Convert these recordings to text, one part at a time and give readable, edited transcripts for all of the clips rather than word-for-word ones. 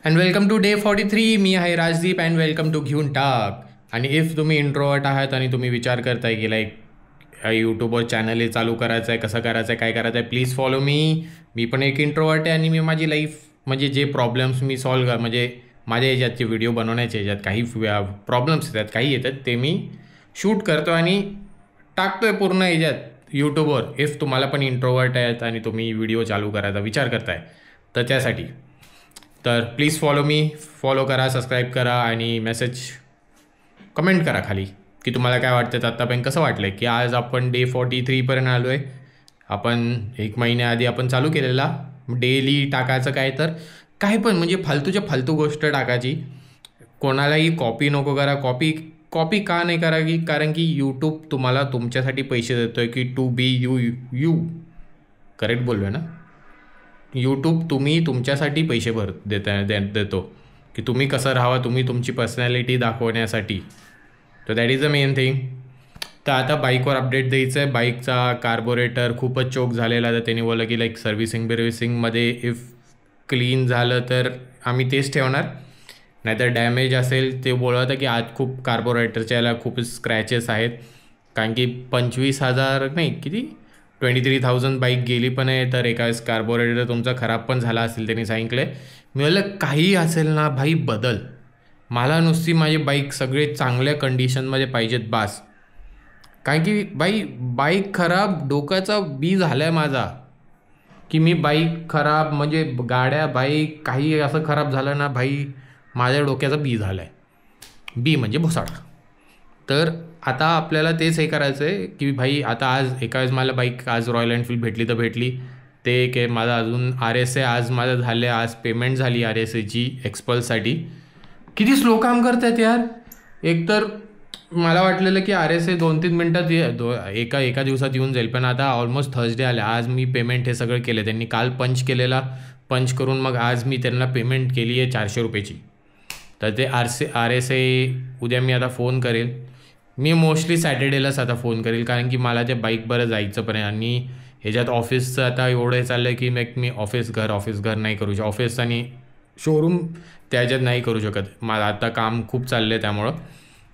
And welcome to day 43. मी आहे Rajdeep and welcome to घेऊन टाक. आणि इफ तुम्ही इंट्रोवर्ट आहात आणि तुम्ही विचार करताय की लाईक यूट्यूबवर चॅनल हे चालू करायचं आहे, कसं करायचं आहे, काय करायचं आहे, प्लीज फॉलो मी. मी पण एक इंट्रोवर्ट आहे आणि मी माझी लाईफ म्हणजे जे प्रॉब्लेम्स मी सॉल्व म्हणजे माझ्या ह्याच्यातचे व्हिडिओ बनवण्याच्या ह्याच्यात काही प्रॉब्लेम्स येतात, काही येतात, ते मी शूट करतो आणि टाकतो आहे पूर्ण ह्याच्यात यूट्यूबवर. इफ तुम्हाला पण इंट्रोवर्ट आहेत आणि तुम्ही व्हिडिओ चालू करायचा विचार करताय तर त्यासाठी तर प्लीज फॉलो करा, सबस्क्राईब करा आणि मेसेज कमेंट करा खाली की तुम्हाला काय वाटतं. तर आत्तापर्यंत कसं वाटलं की आज आपण डे 43पर्यंत आलो आहे. आपण 1 महिन्याआधी आपण चालू केलेला डेली टाकायचं काय तर काय पण म्हणजे फालतू गोष्ट टाकायची. कोणालाही कॉपी नको करा. कॉपी का नाही करा की कारण की यूट्यूब तुम्हाला तुमच्यासाठी पैसे देतो आहे की टू बी यू करेक्ट बोललो आहे ना. यूट्यूब तुमच्यासाठी पैसे देतो की तुम्ही कसं राहावा, तुम्ही तुमची पर्सनॅलिटी दाखवण्यासाठी. तर that is the main thing. तर आता बाईकवर अपडेट द्यायचं आहे. बाईकचा कार्बोरेटर खूपच चोक झालेला. तर त्यांनी बोललं की लाईक सर्व्हिसिंगमध्ये इफ क्लीन झालं तर आम्ही तेच ठेवणार, नाहीतर डॅमेज असेल. ते बोलत होतं की आज खूप कार्बोरेटरच्या याला खूप स्क्रॅचेस आहेत कारण की 25,000 नाही किती 23,000 बाईक गेली पण आहे. तर एका वेळेस कार्बोरेटर तुमचा खराब पण झाला असेल त्यांनी सांगितलं. मी म्हणलं काही असेल ना भाई बदल, मला नुसती माझी बाईक सगळे चांगल्या कंडिशनमध्ये पाहिजेत बास. कारण की बाईक खराब डोक्याचा बी झाला आहे माझा की मी बाईक खराब म्हणजे गाड्या बाईक काही असं खराब झालं ना भाई माझ्या डोक्याचा बी झाला आहे. बी म्हणजे भुसाडा. तर आता आपल्याला तेच हे करायचं आहे की भाई आता आज एका वेळेस मला बाईक आज रॉयल एनफील्ड भेटली तर भेटली. ते एक आहे माझा. अजून RSA आज माझं झालं आहे. आज पेमेंट झाली RSAची एक्सपल्ससाठी. किती स्लो काम करतात यार. एकतर मला वाटलेलं की RSA 2-3 मिनटात एका दिवसात येऊन जाईल, पण आता ऑलमोस्ट थर्सडे आले. आज मी पेमेंट हे सगळं केलं. त्यांनी काल पंच केलेला. पंच करून मग आज मी त्यांना पेमेंट केली आहे 400 रुपयाची. तर ते RSA उद्या मी आता फोन करेल. मी मोस्टली सॅटर्डेलाच आता फोन करेल कारण की मला त्या बाईक बरं जायचं पण आहे. आणि ह्याच्यात ऑफिसचं आता एवढं चाललं आहे की मी ऑफिस घर नाही करू शकत. ऑफिस आणि शोरूम त्याच्यात नाही करू शकत. मला आता काम खूप चाललं आहे. त्यामुळं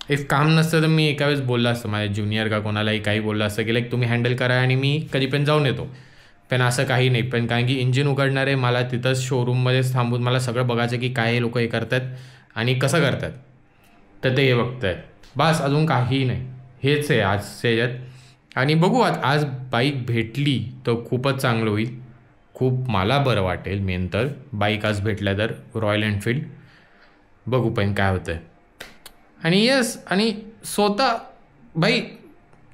इफ काम नसतं तर मी एका वेळेस बोललं असतं माझ्या ज्युनियर का कोणालाही काही बोललं असतं की लाईक तुम्ही हँडल करा आणि मी कधी पण जाऊन येतो. पण असं काही नाही. पण कारण की इंजिन उघडणार आहे मला तिथंच शोरूममध्येच थांबून मला सगळं बघायचं की काय हे लोक हे करतात आणि कसं करतात. तर ते हे बघत आहेत बस, अजून काहीही नाही. हेच आहे आजच्या ह्याच्यात. आणि बघू आज बाईक भेटली तर खूपच चांगलं होईल. खूप मला बरं वाटेल. मेन तर बाईक आज भेटल्या तर रॉयल एनफील्ड बघू पण काय होतं आहे. आणि येस आणि स्वतः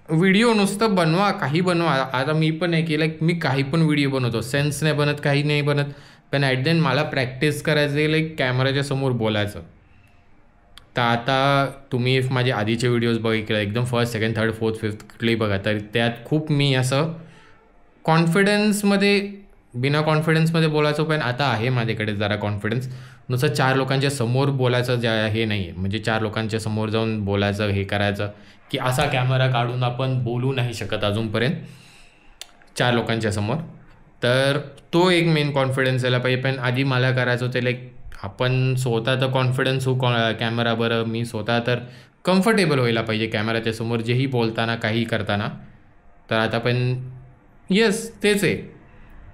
व्हिडिओ नुसतं बनवा, काही बनवा. आता मी पण आहे की लाईक मी काही पण व्हिडिओ बनवतो. सेन्स नाही बनत, काही नाही बनत, पण ॲट द एंड मला प्रॅक्टिस करायचं आहे लाईक कॅमेराच्या समोर बोलायचं. तर आता तुम्ही इफ माझे आधीचे व्हिडिओज बघितले एकदम first, second, third, fourth, fifth कुठलेही बघा तर त्यात खूप मी असं बिना कॉन्फिडन्समध्ये बोलायचो. पण आता आहे माझ्याकडे जरा कॉन्फिडन्स. नुसतं 4 लोकांच्या समोर बोलायचं हे नाही आहे. म्हणजे 4 लोकांच्या समोर जाऊन बोलायचं हे करायचं की असा कॅमेरा काढून आपण बोलू नाही शकत अजूनपर्यंत 4 लोकांच्या समोर. तर तो एक मेन कॉन्फिडन्स यायला पाहिजे. पण आधी मला करायचं होतं लाईक आपण स्वतः तर कॉन्फिडन्स हो कॅमेरा बरं मी स्वतः तर कम्फर्टेबल व्हायला पाहिजे कॅमेराच्या समोर जेही बोलताना काही करताना. तर आता पण येस तेच आहे.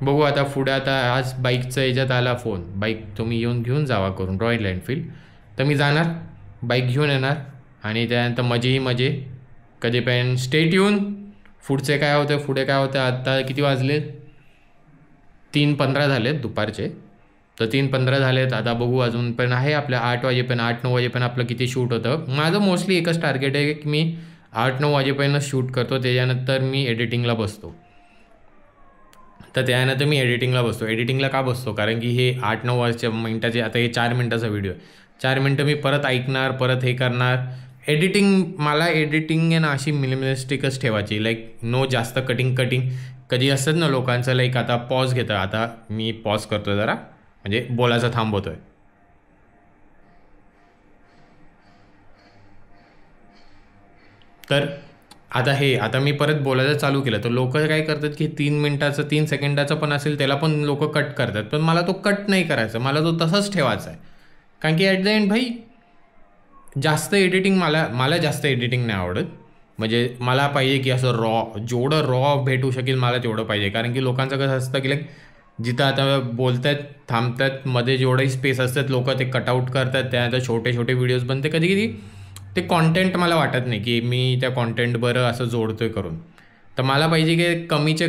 बघू आता पुढे. आता आज बाईकचं ह्याच्यात आला फोन, बाईक तुम्ही घेऊन जावा करून रॉयल एनफील्ड. तर मी जाणार बाईक घेऊन येणार आणि त्यानंतर मजे कधी पण स्टेट येऊन पुढे काय होतं. आत्ता किती वाजले 3:15 झालेत दुपारचे. तर 3:15 झालेत. आता बघू अजून पण आहे आपल्या 8-9 वाजेपर्यंत आपलं किती शूट होतं. माझं मोस्टली एकच टार्गेट आहे की मी 8-9 वाजेपर्यंत शूट करतो. त्याच्यानंतर मी एडिटिंगला बसतो. एडिटिंगला का बसतो कारण की हे 8-9 मिनटाचे आता हे 4 मिनटाचा व्हिडिओ आहे. 4 मिनटं मी परत ऐकणार, परत हे करणार. मला एडिटिंग आहे ना अशी मिनिमलिस्टिकच ठेवायची. लाईक नो जास्त कटिंग. कधी असतात ना लोकांचं लाईक आता पॉज घेतं. आता मी पॉज करतो जरा म्हणजे बोलायचं थांबवतो आहे. तर आता मी परत बोलायला चालू केलं तर लोक काय करतात की 3 सेकंडाचं पण असेल त्याला पण लोक कट करतात. पण मला तो कट नाही करायचा, मला तो तसाच ठेवायचा आहे. कारण की ॲट द एंड भाई जास्त एडिटिंग मला जास्त एडिटिंग नाही आवडत. म्हणजे मला पाहिजे की असं जेवढं रॉ भेटू शकेल मला तेवढं पाहिजे. कारण की लोकांचं कसं असतं की लाईक जिथं आता बोलत आहेत थांबतात मध्ये जेवढंही स्पेस असतात लोक ते कटआउट करतात, त्यानंतर छोटे छोटे व्हिडिओज बनते. कधी कधी ते कॉन्टेंट मला वाटत नाही की मी त्या कॉन्टेंट बरं असं जोडतोय करून. तर मला पाहिजे की कमीच्या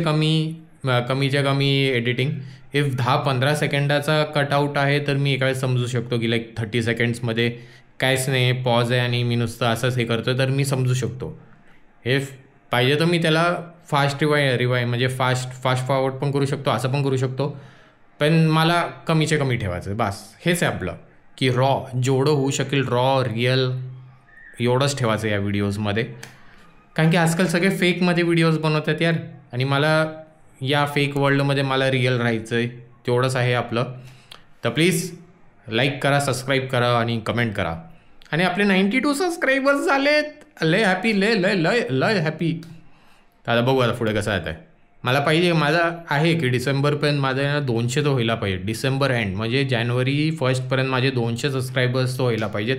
कमी एडिटिंग. इफ 10-15 सेकंडाचा कटआउट आहे तर मी एका वेळेस समजू शकतो की लाईक 30 सेकंड्समध्ये काहीच नाही, पॉज आहे आणि मी नुसतं असंच हे करतो तर मी समजू शकतो. हे पाहिजे तर मी त्याला फास्ट रिवाय म्हणजे फास्ट फॉरवर्ड पण करू शकतो, असं पण करू शकतो. पण मला कमीचे कमी ठेवायचं बस. हेच आहे आपलं की जेवढं होऊ शकेल रिअल एवढंच ठेवायचं या व्हिडिओजमध्ये. कारण की आजकाल सगळे फेकमध्ये व्हिडिओज बनवतात यार, आणि मला या फेक वर्ल्डमध्ये मला रिअल राहायचं आहे. तेवढंच आहे आपलं. तर प्लीज लाईक करा, सबस्क्राईब करा आणि कमेंट करा. आणि आपले 92 सबस्क्रायबर्स झालेत. लय हॅपी, लय हॅपी. आता बघू आता पुढे कसं येत आहे. मला पाहिजे, माझा आहे की डिसेंबरपर्यंत माझं 200 तर व्हायला पाहिजे. डिसेंबर एंड म्हणजे जानेवारी 1पर्यंत माझे 200 सबस्क्रायबर्स तो व्हायला पाहिजेत.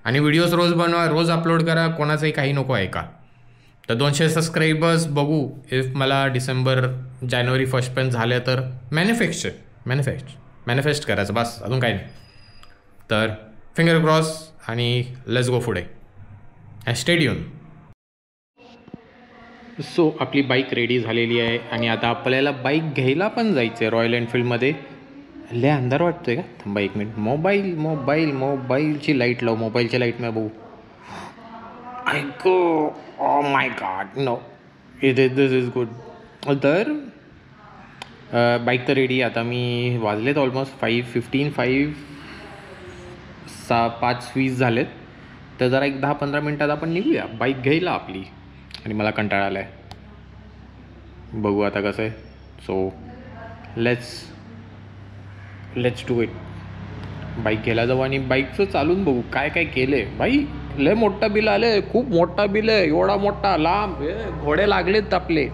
आणि व्हिडिओज रोज बनवा, रोज अपलोड करा, कोणाचंही काही नको आहे का. तर 200 सबस्क्रायबर्स बघू. इफ मला जानेवारी 1पर्यंत झाल्या तर मॅनिफेस्ट करायचं बस, अजून काही नाही. तर फिंगर क्रॉस आणि लेट्स गो पुढे. Stay tune. सो आपली बाईक रेडी झालेली आहे आणि आता आपल्याला बाईक घ्यायला पण जायचं आहे रॉयल एनफिल्डमध्ये. लय अंधार वाटतोय का? थांबा एक मिनिट. मोबाईलची लाईट लाव. मोबाईलच्या लाईटमध्ये बघू. ऐको, oh my god, no, this is good. तर बाईक तर रेडी. आता मी वाजलेत ऑलमोस्ट 5:20 झालेत. तर जरा एक 10-15 मिनटात आपण निघूया बाईक घ्यायला आपली. आणि मला कंटाळा आला आहे. बघू आता कसं आहे. So let's do it. Bike घ्यायला जाऊ आणि बाईकचं चालून बघू काय काय केलं आहे. बाई लय मोठा बिल आलं आहे, खूप मोठा बिल आहे, एवढा मोठा लांब घोडे लागलेत आपले.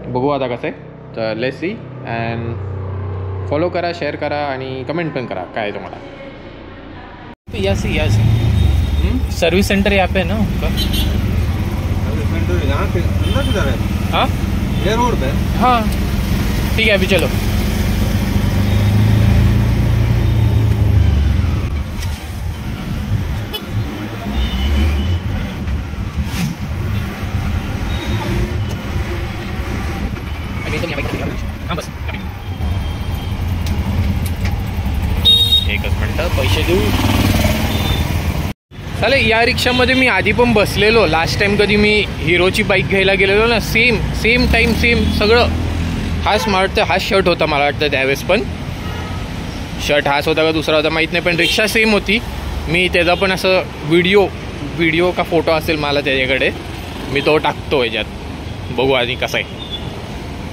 बघू आता कसं आहे. तर लेट्स सी. अँड फॉलो करा, शेअर करा आणि कमेंट पण करा काय तुम्हाला. यासी सर्विस सेंटर यहाँ पे है ना उनका. यहाँ पे अंदर किधर है? हाँ ये रोड पे. हाँ ठीक है, अभी चलो. हाँ बस एकच मिनटं, पैसे देऊ. चालेल. या रिक्षामध्ये मी आधी पण बसलेलो. लास्ट टाइम कधी मी हिरोची बाईक घ्यायला गेलेलो ना, सेम टाईम सेम सगळं. हाच शर्ट होता मला वाटतं त्यावेळेस. पण शर्ट हाच होता का दुसरा होता माहीत नाही, पण रिक्षा सेम होती. मी त्याचा पण असं व्हिडिओ का फोटो असेल मला त्याच्याकडे, मी तो टाकतो याच्यात. बघू आधी कसं आहे.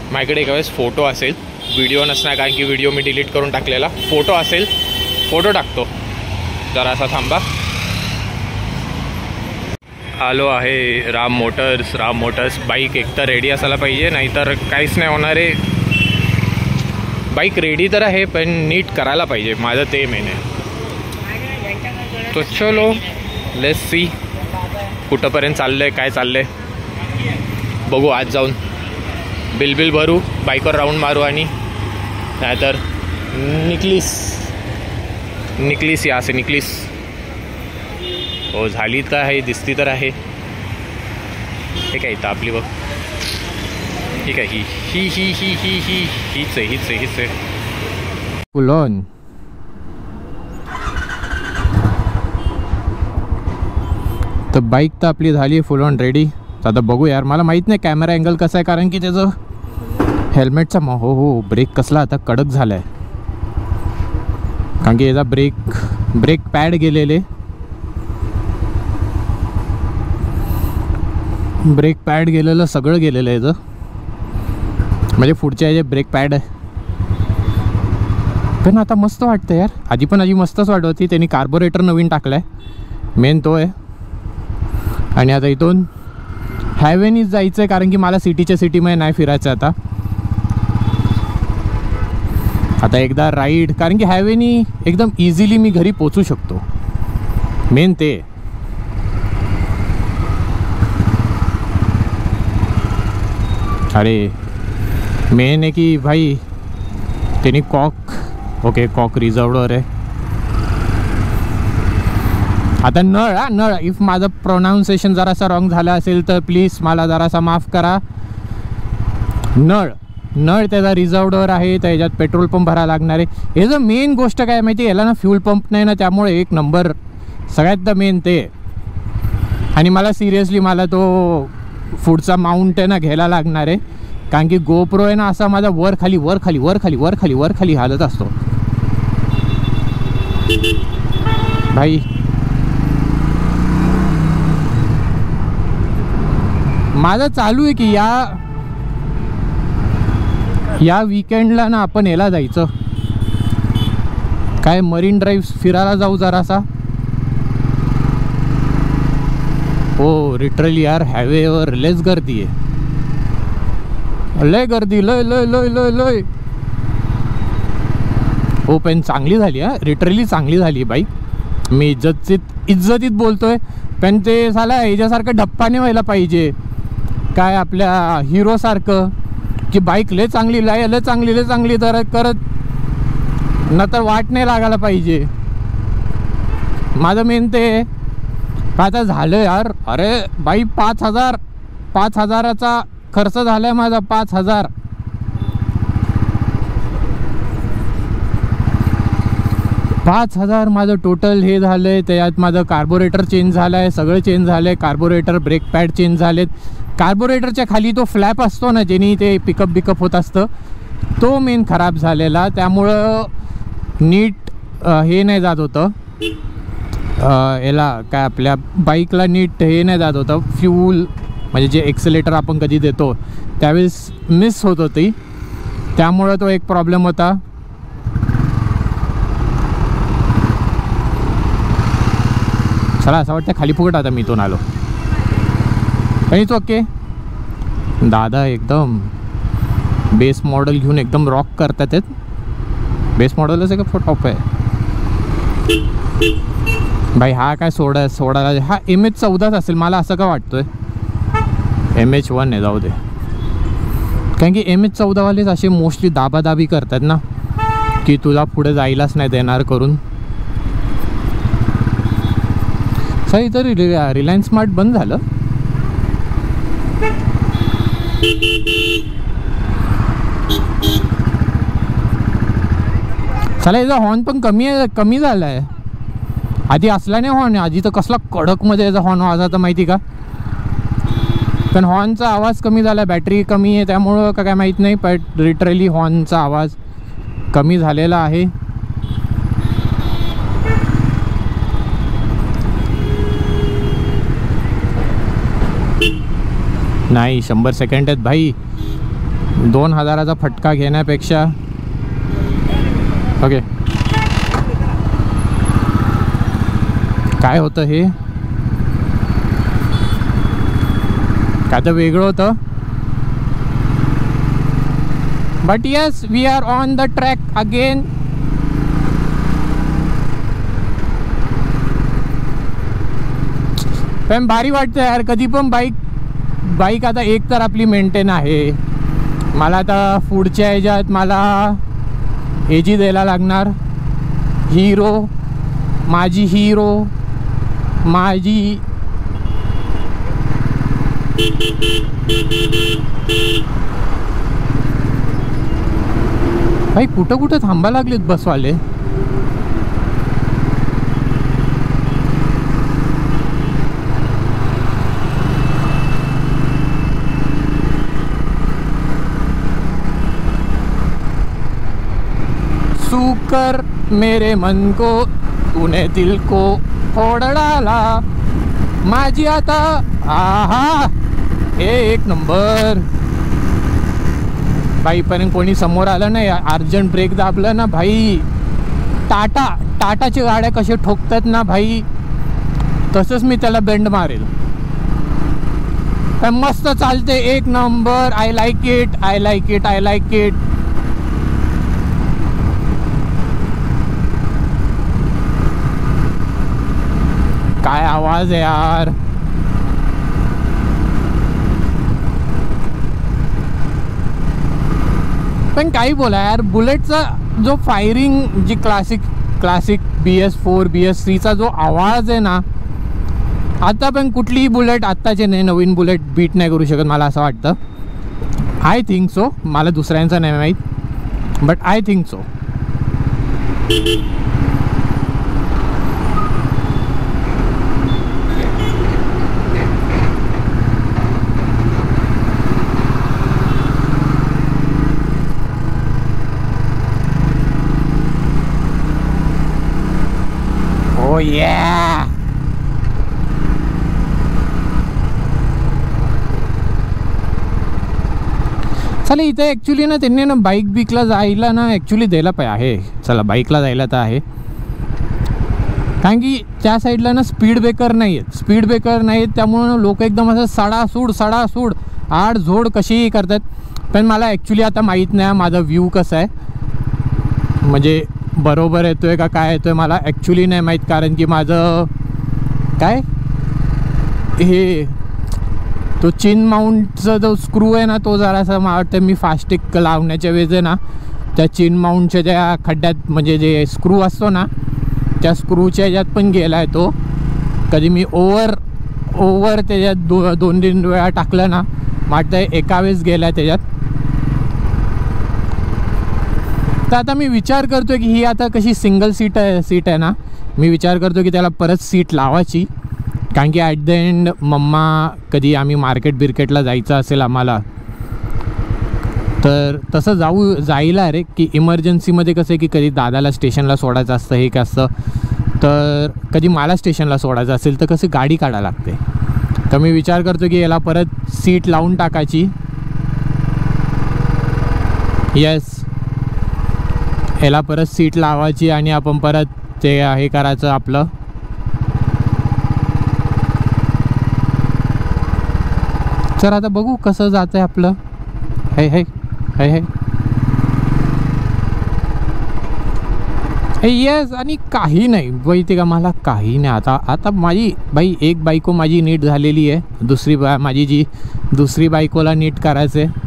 माझ्याकडे एका वेळेस फोटो असेल, व्हिडिओ नसणार कारण की व्हिडिओ मी डिलीट करून टाकलेला. फोटो असेल, फोटो टाकतो. जरा असा थांबा. आलो आहे राम मोटर्स. बाईक एकतर रेडी असायला पाहिजे, नाहीतर काहीच नाही होणार आहे. बाईक रेडी तर आहे पण नीट करायला पाहिजे, माझं ते मेन आहे. तो चलो लेट्स सी कुठंपर्यंत चाललं आहे, काय चाललं आहे बघू. आज जाऊन बिल भरू, बाईकवर राऊंड मारू आणि नाहीतर निकलीस या असे निकलीस. हो झाली तर आहे, दिसती तर आहे. हे काय इथं आपली बघ. ठीक आहे. हीच आहे फुल ऑन. तर बाईक तर आपली झाली फुल ऑन रेडी. आता बघू यार, मला माहीत नाही कॅमेरा अँगल कसा आहे कारण की त्याचं हेल्मेटचा हो ब्रेक कसला आता कडक झाला आहे. कारण की याचा ब्रेक पॅड गेलेले. ब्रेक पॅड गेलेलं, सगळं गेलेलं आहे याचं. म्हणजे पुढच्या याचे ब्रेक पॅड आहे. पण आता मस्त वाटतं यार. आधी मस्तच वाटत होती. त्यांनी कार्बोरेटर नवीन टाकला आहे, मेन तो आहे. आणि आता इथून हायवेनीच जायचं आहे कारण की मला सिटीमध्ये नाही फिरायचं आता. आता एकदा राईड, कारण की हायवेनी एकदम इझिली मी घरी पोचू शकतो, मेन ते. अरे मेन आहे की भाई त्यांनी ओके कॉक रिझर्ववर आहे. आता नळ इफ माझं प्रोनाऊन्सिएशन जरासा रॉंग झालं असेल तर प्लीज मला जरासा माफ करा. नळ त्याचा रिझर्ववर आहे, त्याच्यात पेट्रोल पंप भरायला लागणार आहे. हे जर मेन गोष्ट काय माहिती आहे, याला ना फ्यूल पंप नाही ना, त्यामुळे एक नंबर सगळ्यात मेन ते. आणि मला सिरियसली मला तो पुढचा माउंट आहे ना घ्यायला लागणार आहे, कारण की गोप्रो आहे ना असा माझा वर खाली हालत असतो भाई. माझं चालू आहे की या वीकेंडला ना आपण याला जायचं, काय मरीन ड्राईव्ह फिरायला जाऊ जरासा. हो लिटरली यार हायवेवर लयच गर्दी आहे, लय गर्दी, लय. हो पण चांगली झाली हा, लिटरली चांगली झाली बाईक. मी इज्जतीत बोलतोय, पण ते साला याच्यासारखं ढप्पाने व्हायला पाहिजे, काय आपल्या हिरोसारखं की बाईक लय चांगली तर करत नंतर वाट नाही लागायला पाहिजे. माझं मेन ते आता झालं यार. अरे बाई 5,000चा खर्च झालाय माझा, 5,000. माझं टोटल हे झालंय. त्यात माझं कार्बोरेटर चेंज झालंय, सगळं चेंज झालंय. कार्बोरेटर, ब्रेक पॅड चेंज झालेत. कार्बोरेटरच्या खाली तो फ्लॅप असतो ना ज्यानी ते पिकअप होत असतं, तो मेन खराब झालेला, त्यामुळं नीट हे नाही जात होतं. याला काय आपल्या बाईकला नीट हे नाही जात होतं, फ्यूल म्हणजे जे एक्सेलेटर आपण कधी देतो त्यावेळेस मिस होत होती, त्यामुळं तो एक प्रॉब्लेम होता. चला असं वाटतं खाली फुकट आता मी इथून आलो. काहीच ओके. दादा एकदम बेस मॉडेल घेऊन एकदम रॉक करतात आहेत. बेस मॉडेलच आहे का टॉप आहे भाई? हा काय सोडायला हा MH14 असेल मला असं का वाटतोय. MH1 आहे, जाऊ दे. कारण की MH14वालेच असे मोस्टली दाबादाबी करतात ना की तुला पुढे जायलाच नाही देणार करून. सही तर रिलायन्स स्मार्ट बंद झालं. चला याचा हॉर्न पण कमी झाला आहे. आधी असला नाही हॉर्न, आधी तर कसला कडकमध्ये याचा हॉर्न वाजायचा माहिती का. पण हॉर्नचा आवाज कमी झाला, बॅटरी कमी आहे त्यामुळं का काय माहीत नाही, पण लिटरली हॉर्नचा आवाज कमी झालेला आहे. नाही 100 सेकंड आहेत भाई. 2,000चा फटका घेण्यापेक्षा ओके. काय होतं हे, काय तर वेगळं होतं. But yes we are on the track again. पण भारी वाटतं यार कधी पण बाईक आता एक तर आपली मेंटेन आहे. मला आता पुढच्या ह्याच्यात मला एजी द्यायला लागणार. माझी भाई कुठं थांबा लागलेत बसवाले. सूकर मेरे मन को तूने दिल को फोड़ डाला. माझी आता आहा एक नंबर भाई. पण कोणी समोर आलं नाही, अर्जंट ब्रेक दाबलं ना भाई. टाटाची गाड्या कसे ठोकतात ना भाई, तसंच मी त्याला बेंड मारेल. पण मस्त चालते एक नंबर. I like it. आवाज आहे यार. पण काही बोला यार, बुलेटचा जो फायरिंग जी क्लासिक BS4 BS3चा जो आवाज आहे ना, आता पण कुठलीही बुलेट आत्ताचे नाही नवीन बुलेट बीट नाही करू शकत मला असं वाटतं. I think so. मला दुसऱ्यांचं नाही माहीत, but I think so. Oh yeah. चला इथे ॲक्च्युली ना त्यांनी ना बाईक बिकला जायला ना ॲक्च्युली द्यायला आहे. चला बाईकला जायला तर आहे, कारण की त्या साईडला ना स्पीड ब्रेकर नाही आहेत. त्यामुळं लोक एकदम असं सडासूड आड झोड कशीही करतात. पण मला ॲक्च्युली आता माहीत नाही माझा व्ह्यू कसा आहे, म्हणजे बरोबर येतोय का काय येतोय मला ॲक्च्युली नाही माहीत. कारण की माझं काय हे तो चिन माउंटचा जो स्क्रू आहे ना, तो जरासा मला वाटतं मी फास्टिक लावण्याच्या वेळेस आहे ना त्या चिन माउंटच्या ज्या खड्ड्यात, म्हणजे जे स्क्रू असतो ना त्या स्क्रूच्या ह्याच्यात पण गेला आहे तो. कधी मी ओव्हर त्याच्यात 2-3 वेळा टाकलं ना, वाटतं एका वेळेस गेला आहे त्याच्यात. तर आता मी विचार करतो की ही आता कशी सिंगल सीट आहे ना, मी विचार करतो की त्याला परत सीट लावायची. कारण की ॲट द एंड मम्मा कधी आम्ही मार्केटला जायचं असेल आम्हाला, तर तसं जायला रे की इमर्जन्सीमध्ये कसं आहे की कधी दादाला स्टेशनला सोडायचं असतं, हे काय असतं, तर कधी मला स्टेशनला सोडायचं असेल तर कसं गाडी काढायला लागते. तर मी विचार करतो की याला परत सीट लावून टाकायची. येस, याला परत सीट लावायची आणि आपण परत ते हे करायचं आपलं. तर आता बघू कसं जातं आहे आपलं. हे येस. आणि काही नाही माहिती का, मला काही नाही आता माझी एक बायको माझी नीट झालेली आहे. माझी जी दुसरी बायकोला नीट करायचं आहे.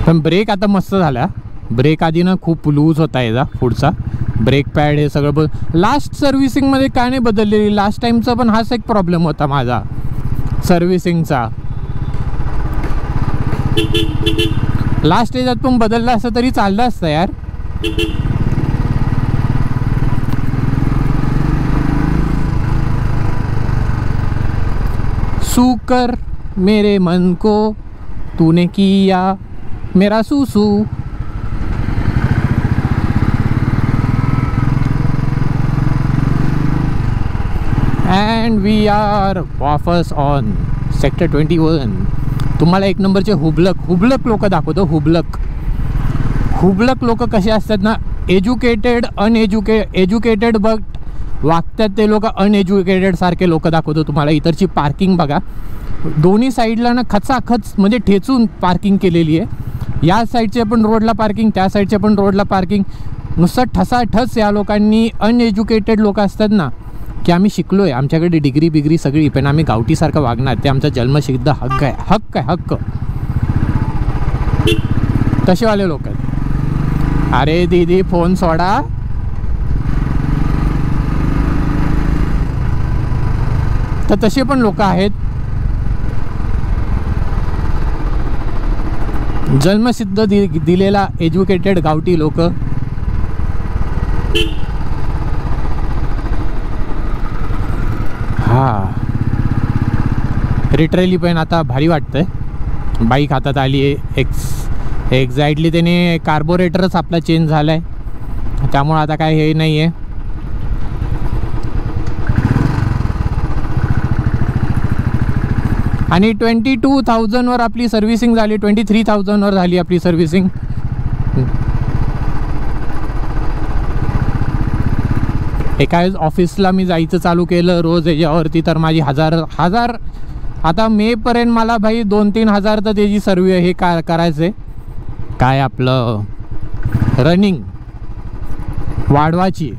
पण ब्रेक आता मस्त झाला. ब्रेक आधी ना खूप लूज होता याचा पुढचा ब्रेक पॅड, हे सगळं लास्ट सर्व्हिसिंगमध्ये काय नाही बदललेली. लास्ट टाईमचा पण हाच एक प्रॉब्लेम होता माझा सर्व्हिसिंगचा. लास्ट याच्यात पण बदलला असतं तरी चाललं असतं यार. सूकर मेरे मन को तूने किया मेरा सूसू. अँड वी आर वापस ऑन सेक्टर 21. तुम्हाला एक नंबरचे हुबलक लोक दाखवतो. हुबलक लोक कसे असतात ना, एज्युकेटेड बट वागतात ते लोक अनएज्युकेटेड सारखे लोक दाखवतो तुम्हाला. इतरची पार्किंग बघा, दोन्ही साईडला ना खचाखच म्हणजे ठेचून पार्किंग केलेली आहे. या साईडचे पण रोडला पार्किंग, त्या साईडचे पण रोडला पार्किंग. नुसतं ठसाठस या लोकांनी, अनएज्युकेटेड लोक असतात ना, की आम्ही शिकलो आहे, आमच्याकडे डिग्री बिग्री सगळी, पण आम्ही गावठीसारखं वागणार, ते आमचा जन्मसिद्ध हक्क आहे. तसेवाले लोक आहेत. अरे दीदी फोन सोडा. तर तसे पण लोक आहेत. जन्मसिद्ध दिलेला एज्युकेटेड गावठी लोक. लिटरली पण आता भारी वाटतंय. बाईक हातात आली आहे. एक्झॅक्टली त्याने कार्बोरेटरच आपला चेंज झाला आहे, त्यामुळे आता काय हे नाही आहे. आणि 22,000वर आपली सर्व्हिसिंग झाली. 23,000वर झाली आपली सर्व्हिसिंग. एका वेळेस ऑफिसला मी जायचं चालू केलं रोज याच्यावरती, तर माझी हजार आता मेपर्यंत मला भाई 2-3 हजार तर त्याची सर्व हे करायचं आहे, काय आपलं रनिंग वाढवायची.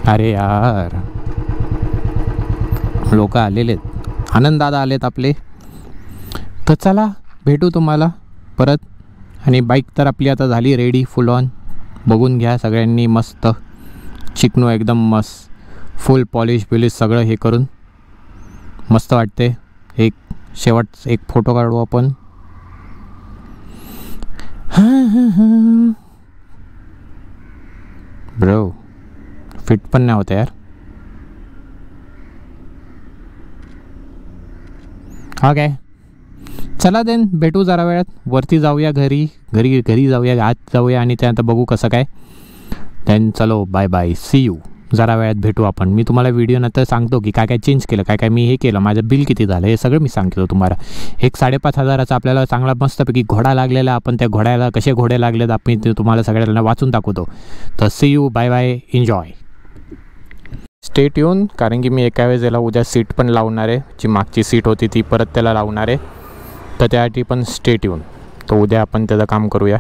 अरे यार लोक आलेलेत, आनंद दादा आलेत आपले. तर चला भेटू तुम्हाला परत. आणि बाईक तर आपली आता झाली रेडी फुल ऑन. बघून घ्या सगळ्यांनी, मस्त चिकनो एकदम मस्त फुल पॉलिश बिलिश सगळं हे करून मस्त वाटते. एक शेवट एक फोटो काढू आपण. ब्रो फिट पण नाही होतं यार. ओके चला देन भेटू जरा वेळात. वरती जाऊया, घरी जाऊया, आत जाऊया आणि त्यानंतर बघू कसं काय. देन चलो बाय बाय, सी यू. जरा वेळात भेटू आपण. मी तुम्हाला व्हिडिओ नंतर सांगतो की काय काय चेंज केलं, काय काय मी हे केलं, माझं बिल किती झालं, हे सगळं मी सांगतो तुम्हाला. एक 5,500 आपल्याला चांगला मस्तपैकी घोडा लागलेला. आपण त्या घोड्याला कसे घोडे लागलेत आपण ते तुम्हाला सगळ्यांना वाचून दाखवतो. तर see you, bye bye, enjoy. Stay tune, कारण की मी एका वेळेस याला उद्या सीट पण लावणार आहे. जी मागची सीट होती ती परत त्याला लावणार आहे, तर त्यासाठी पण स्टे ट्यून. तर उद्या आपण त्याचं काम करूया.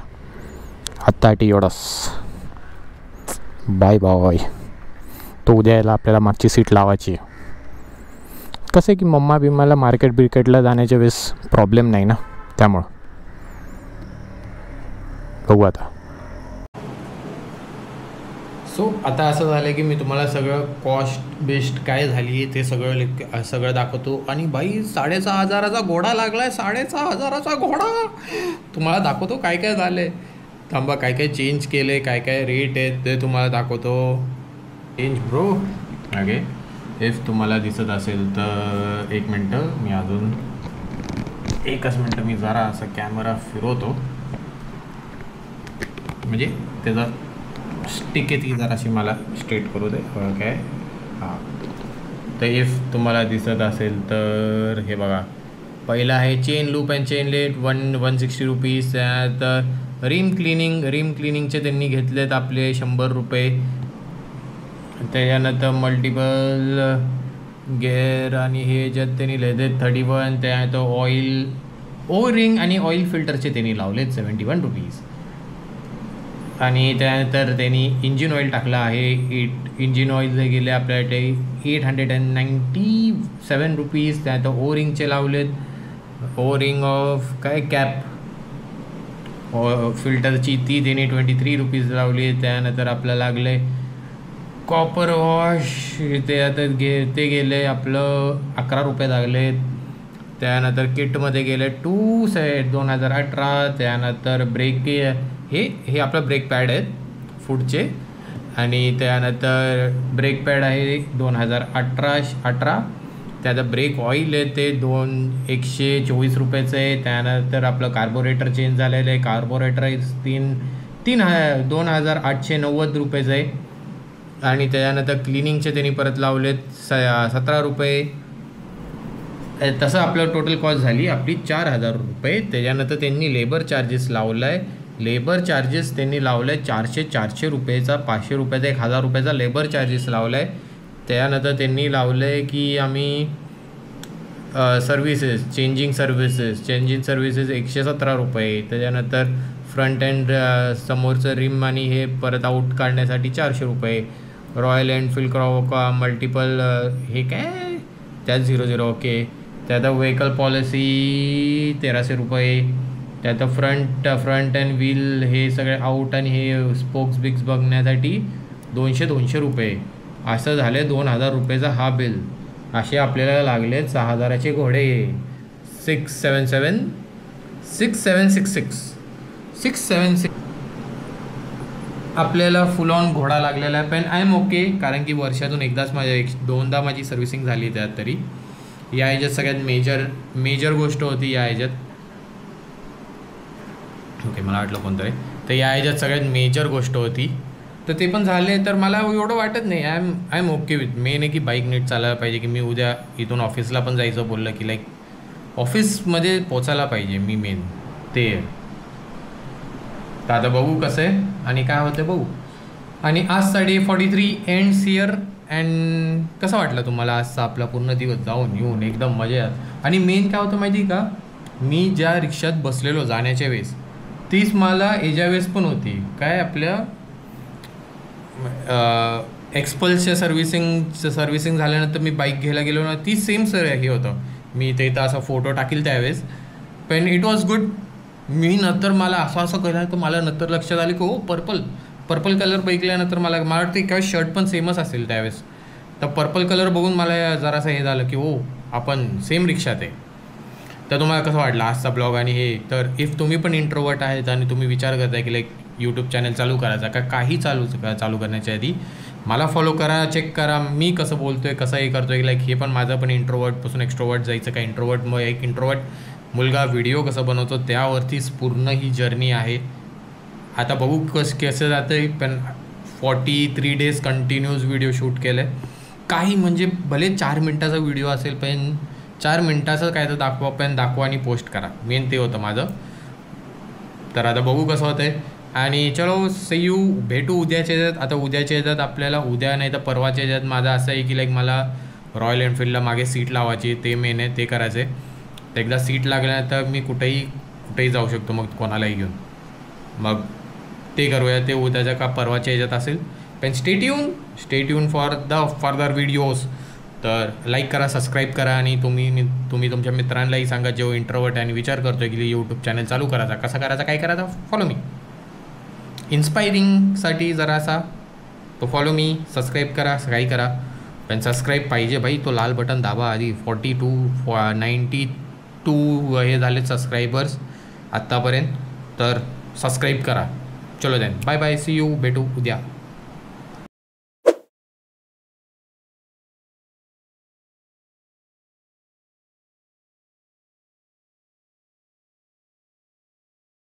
आत्तासाठी एवढंच, बाय बाय. तो उद्या यायला आपल्याला मागची सीट लावायची आहे. कसं आहे की मम्मा बिम्माला मार्केटला जाण्याच्या वेळेस प्रॉब्लेम नाही ना, त्यामुळं बघू आता. सो आता असं झालं की मी तुम्हाला सगळं कॉस्ट बेस्ट काय झाली आहे ते सगळं दाखवतो. आणि बाई 6,500चा घोडा लागला आहे, 6,500चा घोडा तुम्हाला दाखवतो काय काय झालं आहे. थांबा, काय काय चेंज केले, काय काय रेट आहेत ते तुम्हाला दाखवतो. Change bro. ओके, इफ तुम्हाला दिसत असेल तर एक मिनटं, मी अजून एकच मिनटं मी जरा असं कॅमेरा फिरवतो, म्हणजे त्याचा स्टिक आहे ती जराशी मला स्ट्रेट करू दे. ओके हां, तर इफ तुम्हाला दिसत असेल तर हे बघा, पहिला आहे चेन लूप अँड चेन लेट 160 रुपीज. तर रिम क्लिनिंगचे त्यांनी घेतलेत आपले 100 रुपये. त्याच्यानंतर मल्टिपल गेअर आणि हे ज्यात त्यांनी लिहिले 31. त्यानंतर ओ रिंग आणि ऑइल फिल्टरचे त्यांनी लावलेत 71 रुपीज. आणि त्यानंतर त्यांनी इंजिन ऑइल टाकलं आहे. इंजिन ऑइल जे गेले आपल्याकडे 897 रुपीज. त्यानंतर ओ रिंगचे लावलेत, ओ रिंग ऑफ काय कॅप फिल्टरची ती त्यांनी 23 रुपीज लावली. त्यानंतर आपल्याला लागले कॉपर वॉश, ते आता ते गेले आपलं 11 रुपये लागले. त्यानंतर किटमध्ये गेले 2 सेट 2018. त्यानंतर ब्रेक हे आपलं ब्रेक पॅड आहेत फूडचे. आणि त्यानंतर ब्रेक पॅड आहे 2018. त्यानंतर ब्रेक ऑइल आहे ते 124 रुपयाचं आहे. त्यानंतर आपलं कार्बोरेटर चेंज झालेलं आहे. कार्बोरेटर आहे 2,890 रुपयाचं आहे. आणि त्यानंतर क्लिनिंगचे त्यांनी परत लावलेत 17 रुपये. तसं आपलं टोटल कॉस्ट झाली आपली 4,000 रुपये. त्याच्यानंतर त्यांनी लेबर चार्जेस लावला आहे. लेबर चार्जेस त्यांनी लावलं आहे 400 रुपयाचा, 500 रुपयाचा, 1,000 रुपयाचा लेबर चार्जेस लावला आहे. त्यानंतर त्यांनी लावलं आहे की आम्ही सर्व्हिसेस चेंजिंग सर्व्हिसेस 117 रुपये. त्याच्यानंतर फ्रंट एंड समोरचं रिम आणि हे परत आऊट काढण्यासाठी 400 रुपये. रॉयल एनफील्ड मल्टिपल हे काय त्यात 00. ओके, त्यात व्हेकल पॉलिसी 1300 रुपये. त्यात फ्रंट अँड व्हील हे सगळे आऊट आणि हे स्पोक्स बिक्स बघण्यासाठी 200 रुपये. असं झाले 2,000 रुपयेचा हा बिल. असे आपल्याला लागले 6,000चे घोडे. 6766 आपल्याला फुल ऑन घोडा लागलेला आहे. पण आय एम ओके, कारण की वर्षातून एकदाच दोनदा माझी सर्व्हिसिंग झाली. त्यात तरी या ह्याच्यात सगळ्यात मेजर गोष्ट होती या ह्याच्यात. ओके, मला वाटलं कोणतरी. तर या ह्याच्यात सगळ्यात मेजर गोष्ट होती, तर ते पण झाले. तर मला एवढं वाटत नाही. I am okay with. Main आहे की बाईक नीट चालायला पाहिजे. की मी उद्या इथून ऑफिसला पण जायचं बोललं की लाईक ऑफिसमध्ये पोचायला पाहिजे मी. मेन ते तर आता बघू कसं आहे आणि काय होतं बघू. आणि आजचा डे 43 एंड्स हिअर. अँड कसं वाटलं तुम्हाला आजचा आपला पूर्ण दिवस जाऊन येऊन एकदम मजेत. आणि मेन काय होतं माहिती का, मी ज्या रिक्षात बसलेलो जाण्याच्या वेळेस तीच मला याच्या वेळेस पण होती. काय आपल्या एक्सपल्सच्या सर्व्हिसिंग झाल्यानंतर मी बाईक घ्यायला गेलो ना, ती सेम हे होतं. मी ते इथं असा फोटो टाकील त्यावेळेस. पण इट वॉज गुड. मी नंतर मला असं केलं तर मला नंतर लक्षात आलं की हो पर्पल कलर बघितल्यानंतर मला वाटतं काय शर्ट पण सेमच असेल त्यावेळेस. तर पर्पल कलर बघून मला जरासं हे झालं की हो आपण सेम रिक्षात आहे. तर तुम्हाला कसं वाटलं आजचा ब्लॉग आणि हे. तर इफ तुम्ही पण इंट्रोवर्ट आहेत आणि तुम्ही विचार करताय की लाईक यूट्यूब चॅनल चालू करायचा का काही चालू करण्याच्या आधी मला फॉलो करा, चेक करा मी कसं बोलतो आहे, कसं हे करतो आहे. लाईक हे पण माझं पण इंट्रोवर्टपासून एक्स्ट्रोवर्ट जायचं का, एक इंट्रोवर्ट मुलगा व्हिडिओ कसं बनवतो त्यावरतीच पूर्ण ही जर्नी आहे. आता बघू कसं जातं आहे. पण 43 डेज कंटिन्यूस व्हिडिओ शूट केलं आहे. काही म्हणजे भले 4 मिनटाचा व्हिडिओ असेल पण 4 मिनटाचं काय तर दाखवा आणि पोस्ट करा. मेन ते होतं माझं. तर आता बघू कसं होतं आहे. आणि चलो सी यू, भेटू उद्याच्या याच्यात. आता उद्याच्या याच्यात आपल्याला उद्या नाही तर परवाच्या याच्यात माझं असं आहे की लाईक मला रॉयल एनफिल्डला मागे सीट लावायची, ते मेन आहे, ते करायचं आहे. तर एकदा सीट लागल्यानंतर मी कुठेही जाऊ शकतो मग कोणालाही घेऊन. मग ते करूया, ते उद्याच्या का परवाच्या याच्यात असेल. पण stay tune for the further videos. तर लाईक करा, सबस्क्राईब करा आणि तुम्ही तुमच्या मित्रांनाही सांगा जो इंट्रोवर्ट आणि विचार करतो आहे की यूट्यूब चॅनल चालू करायचा, कसा करायचा, काय करायचा. फॉलो मी इन्स्पायरिंगसाठी जरासा तो फॉलो मी, सबस्क्राईब करा, काही करा. पण सबस्क्राईब पाहिजे भाई, तो लाल बटन दाबा आधी. 92 हे झाले सबस्क्रायबर्स आत्तापर्यंत. तर सबस्क्राईब करा. चलो then, bye bye, see you, भेटू उद्या.